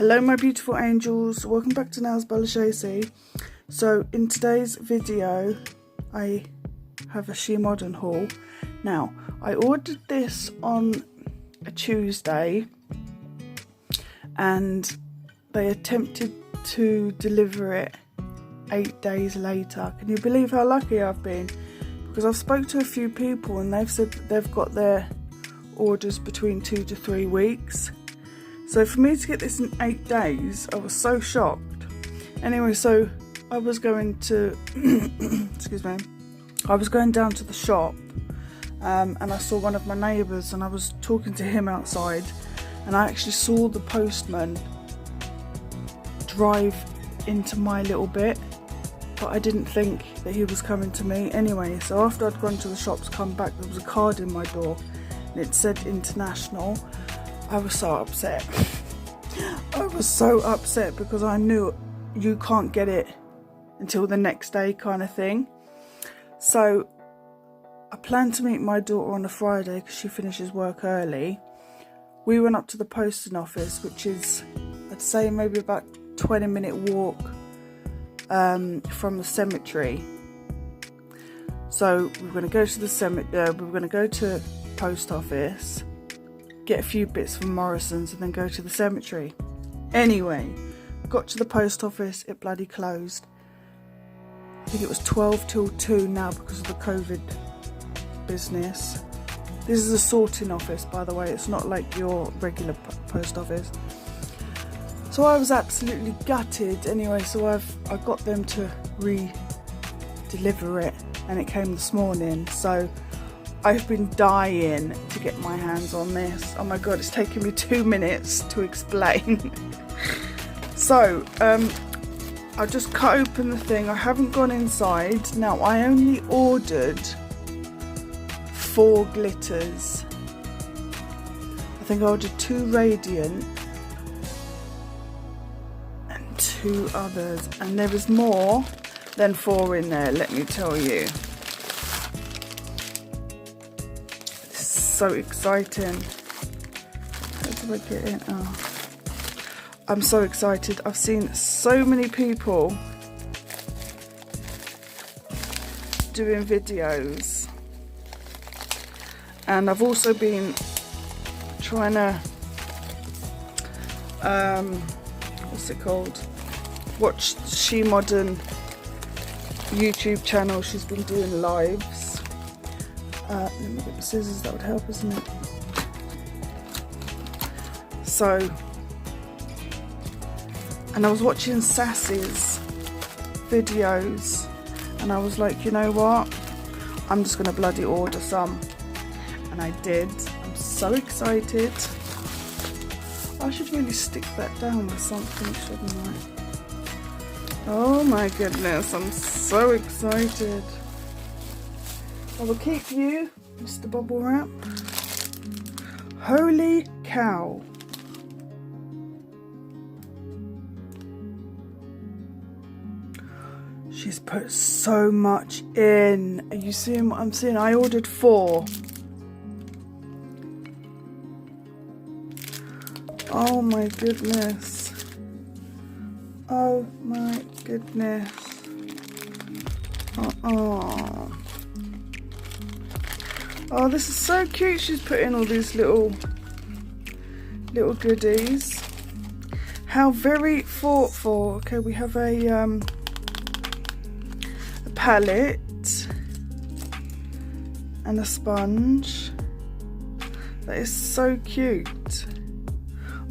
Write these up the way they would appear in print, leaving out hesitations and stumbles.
Hello my beautiful angels, welcome back to LJOLUSEsi. So in today's video I have a She Modern haul. Now I ordered this on a Tuesday and they attempted to deliver it 8 days later. Can you believe how lucky I've been? Because I've spoke to a few people and they've said that they've got their orders between 2 to 3 weeks. So for me to get this in 8 days, I was so shocked. Anyway, so I was going to, excuse me, I was going down to the shop and I saw one of my neighbours and I was talking to him outside and I actually saw the postman drive into my little bit, but I didn't think that he was coming to me. Anyway, so after I'd gone to the shops, come back, there was a card in my door and it said international. I was so upset. I was so upset because I knew you can't get it until the next day kind of thing. So I planned to meet my daughter on a Friday because she finishes work early. We went up to the posting office, which is, I'd say, maybe about 20-minute walk from the cemetery. So we were going to go to the cemetery. We were going to go to post office, get a few bits from Morrison's, and then go to the cemetery. Anyway, got to the post office, it bloody closed. I think it was 12 till 2 now because of the COVID business. This is a sorting office, by the way, it's not like your regular post office. So I was absolutely gutted. Anyway, so I got them to re-deliver it and it came this morning. So I've been dying to get my hands on this. Oh my god, it's taken me 2 minutes to explain. So I just cut open the thing. I haven't gone inside. Now I only ordered 4 glitters. I think I ordered 2 radiant and 2 others, and there is more than 4 in there, let me tell you. So exciting. How do I get in? Oh, I'm so excited. I've seen so many people doing videos and I've also been trying to what's it called, watch She Modern YouTube channel. She's been doing lives. Let me get the scissors, that would help, isn't it? So, and I was watching Sassy's videos and I was like, you know what, I'm just gonna bloody order some, and I did. I'm so excited. I should really stick that down with something, shouldn't I? Oh my goodness, I'm so excited. I will keep you, Mr. Bubble Wrap. Holy cow. She's put so much in. Are you seeing what I'm seeing? I ordered 4. Oh my goodness. Oh my goodness. Oh, this is so cute. She's put in all these little goodies. How very thoughtful. Okay, we have a palette and a sponge. That is so cute.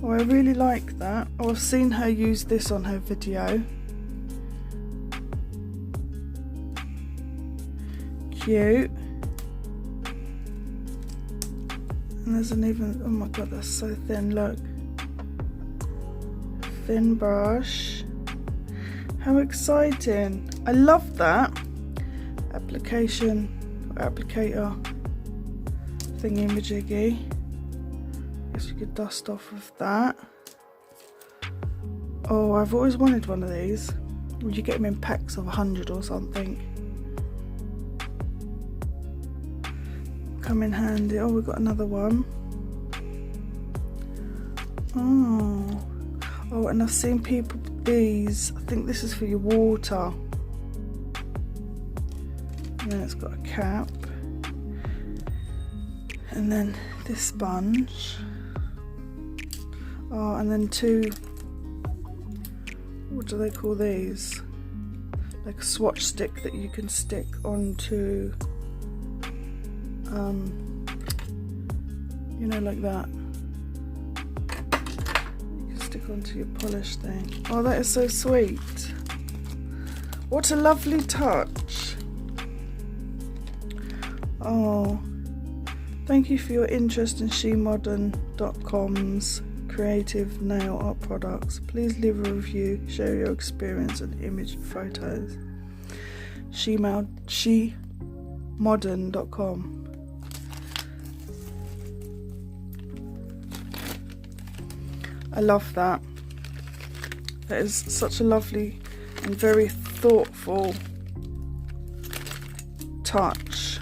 Oh, I really like that. Oh, I've seen her use this on her video. Cute. And there's an even, oh my god, that's so thin, look. Thin brush. How exciting. I love that. Applicator thingy majiggy. Guess you could dust off of that. Oh, I've always wanted one of these. Would you get them in packs of 100 or something? Come in handy. Oh, we've got another one. Oh, Oh, and I've seen people with these. I think this is for your water. And then it's got a cap. And then this sponge. Oh, and then two, what do they call these? Like a swatch stick that you can stick onto, you know, like that. You can stick onto your polish thing. Oh, that is so sweet. What a lovely touch. Oh, thank you for your interest in shemodern.com's creative nail art products. Please leave a review, share your experience and image photos. shemodern.com. I love that. That is such a lovely and very thoughtful touch.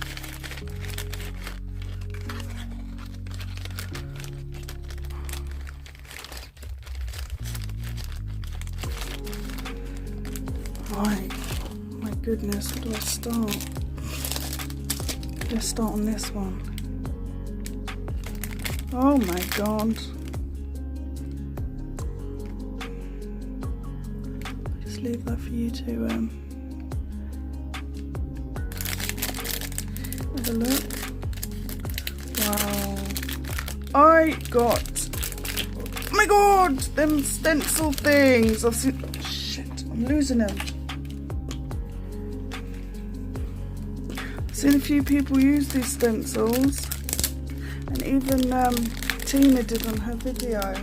Right, my goodness, where do I start? Let's start on this one. Oh my god. Just leave that for you to have a look. Wow. I got, oh my god, them stencil things. I've seen, oh shit, I'm losing them. Seen a few people use these stencils, and even Tina did on her video.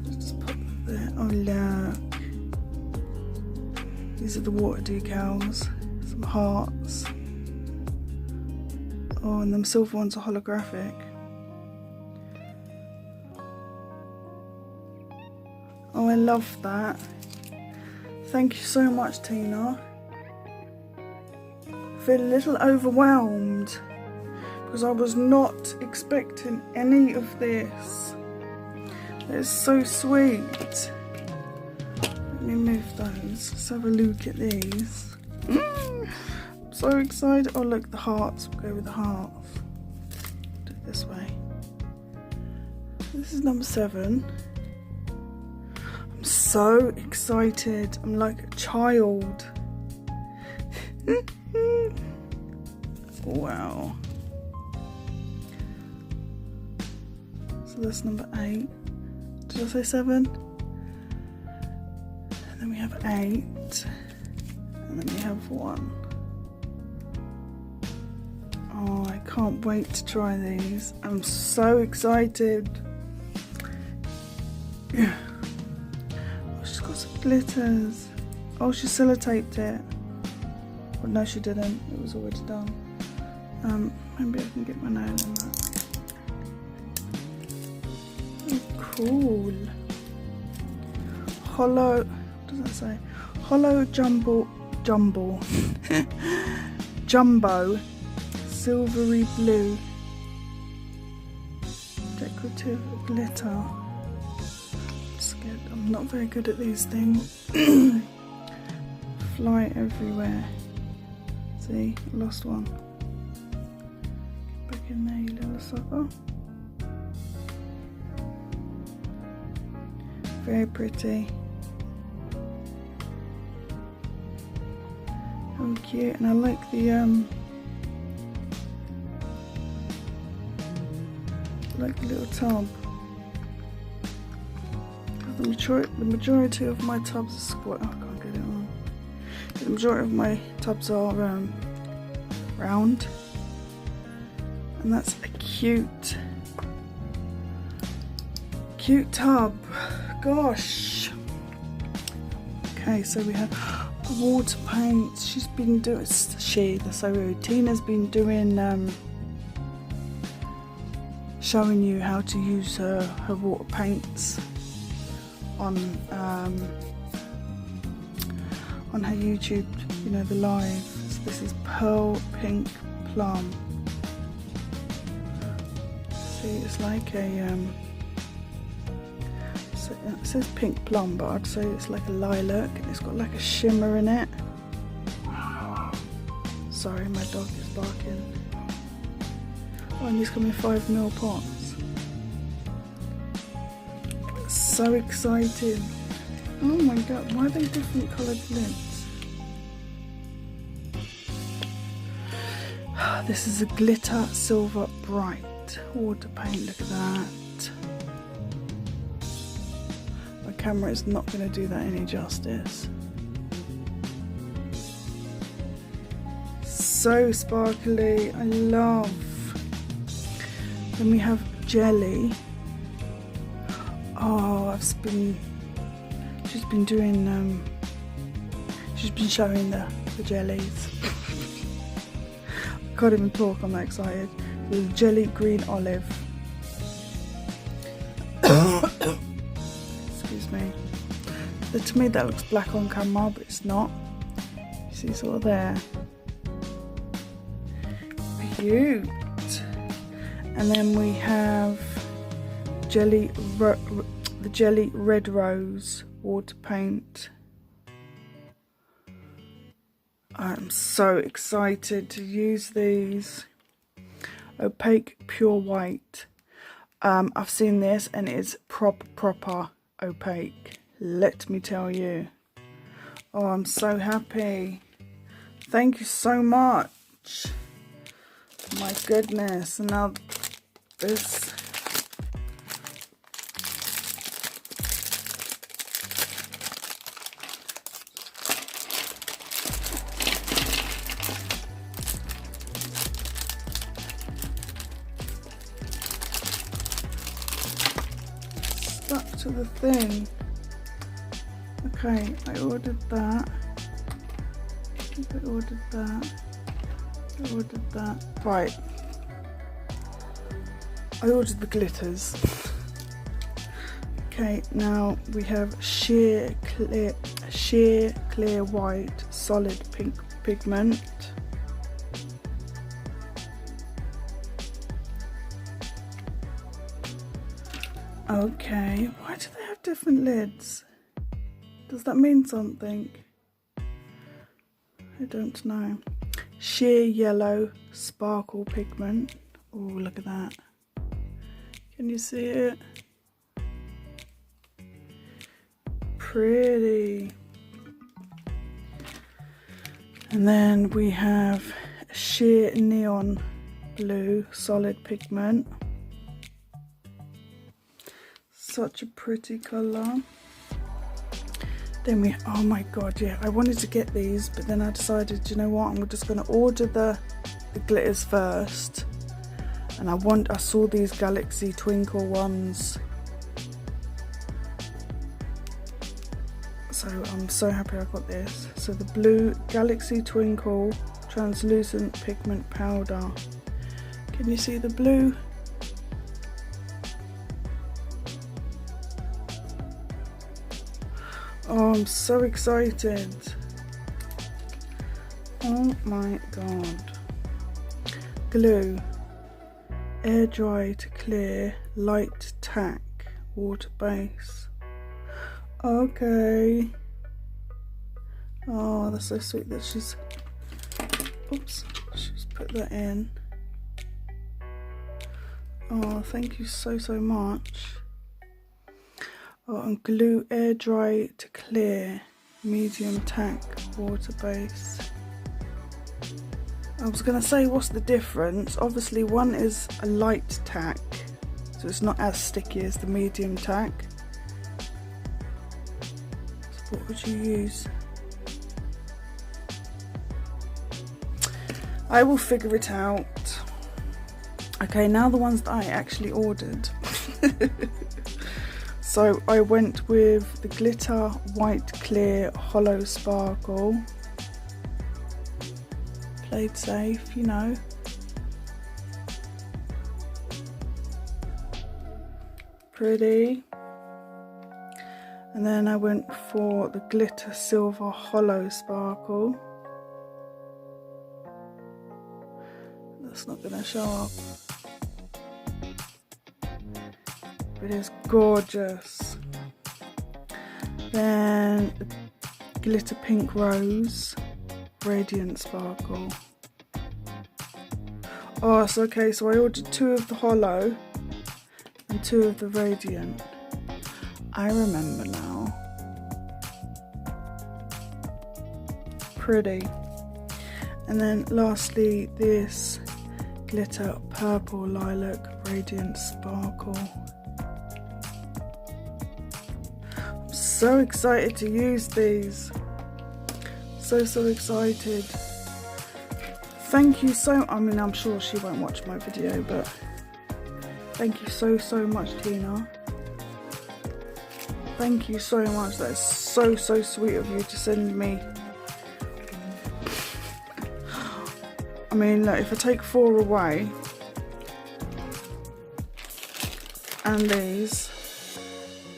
Let's just put that there. Oh look, these are the water decals, some hearts. Oh, and them silver ones are holographic. Oh, I love that. Thank you so much, Tina. I feel a little overwhelmed because I was not expecting any of this. It's so sweet. Let me move those. Let's have a look at these. I'm so excited. Oh look, the hearts. We'll go with the hearts. Do it this way. This is number 7. I'm so excited. I'm like a child. Wow. So that's number 8. Did I say 7? And then we have 8. And then we have 1. Oh, I can't wait to try these. I'm so excited. Oh, she's got some glitters. Oh, she sellotaped it. Well, no, she didn't. It was already done. Maybe I can get my nail in that. Oh, cool. Hollow, what does that say? Hollow jumbo, jumbo, silvery blue, decorative glitter. I'm scared. I'm not very good at these things. Fly everywhere. See, I lost one. Get back in there, you little sucker. Very pretty. How cute, and I like the little tub. The majority of my tubs are square. Oh, I can't get it on. The majority of my tubs are round, and that's a cute tub. Gosh. Okay, so we have water paints. She's been doing. Tina's been doing. Showing you how to use her water paints on her YouTube, you know, the live. So this is Pearl Pink Plum. See, it's like a So it says pink plum, but I'd say it's like a lilac, and it's got like a shimmer in it. Sorry, my dog is barking. Oh, and these come in 5ml pots. So exciting. Oh my god, why are they different coloured lids? This is a glitter silver bright water paint, look at that. My camera is not going to do that any justice. So sparkly, I love. Then we have jelly. Oh, she's been doing, she's been showing the jellies. I can't even talk, I'm that excited. The jelly green olive. Excuse me. So to me that looks black on camera, but it's not. You see sort of there. Cute. And then we have the jelly red rose water paint. I'm so excited to use these. Opaque pure white. I've seen this and it's proper opaque, let me tell you. Oh, I'm so happy. Thank you so much. My goodness. And now this. Stuck to the thing. Okay, I ordered that. I think I ordered that. I ordered that. Right. I ordered the glitters. Okay, now we have sheer clear white solid pink pigment. Okay, why do they have different lids? Does that mean something? I don't know. Sheer yellow sparkle pigment. Oh, look at that. Can you see it? Pretty. And then we have sheer neon blue solid pigment. Such a pretty colour. Then we, oh my god, yeah, I wanted to get these, but then I decided, you know what, I'm just going to order the glitters first. And I saw these Galaxy Twinkle ones. So I'm so happy I got this. So the blue Galaxy Twinkle translucent pigment powder. Can you see the blue? Oh, I'm so excited. Oh my god. Glue. Air dry to clear, light tack, water base. Okay. Oh, that's so sweet that she's, oops, she's put that in. Oh, thank you so much. Oh, and glue air dry to clear, medium tack, water base. I was going to say, what's the difference? Obviously one is a light tack, so it's not as sticky as the medium tack. So what would you use? I will figure it out. Okay, now the ones that I actually ordered. So I went with the glitter white clear hollow sparkle. Played safe, you know. Pretty. And then I went for the glitter silver hollow sparkle. That's not going to show up. It is gorgeous. Then glitter pink rose, radiant sparkle. Oh, it's okay, so I ordered 2 of the hollow and 2 of the radiant. I remember now. Pretty. And then lastly, this glitter purple lilac radiant sparkle. I'm so excited to use these. So excited. Thank you I mean, I'm sure she won't watch my video, but thank you so much, Tina. Thank you so much. That is so sweet of you to send me. I mean, look, if I take 4 away and these,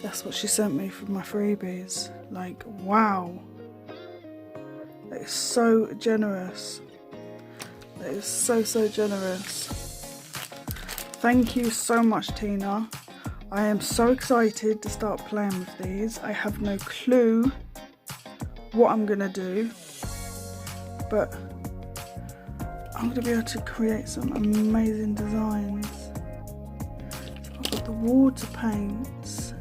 that's what she sent me for my freebies. Like, wow. That is so generous. That is so generous. Thank you so much, Tina. I am so excited to start playing with these. I have no clue what I'm gonna do, but I'm gonna be able to create some amazing designs. So I've got the water paints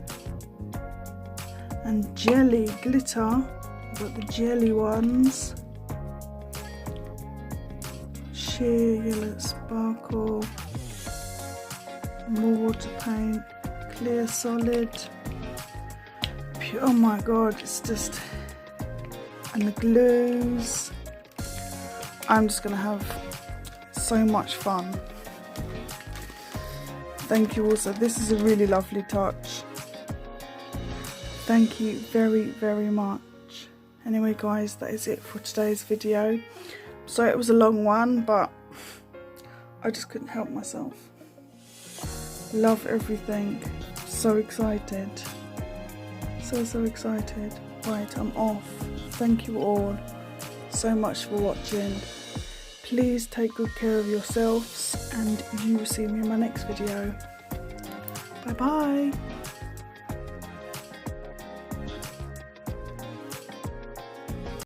and jelly glitter. I've got the jelly ones. Sheer yellow sparkle. More water paint. Clear solid. Oh my god, it's just... And the glues. I'm just gonna have so much fun. Thank you also. This is a really lovely touch. Thank you very much. Anyway guys, that is it for today's video. So it was a long one, but I just couldn't help myself. Love everything. So excited. So excited. Right, I'm off. Thank you all so much for watching. Please take good care of yourselves, and you will see me in my next video. Bye bye.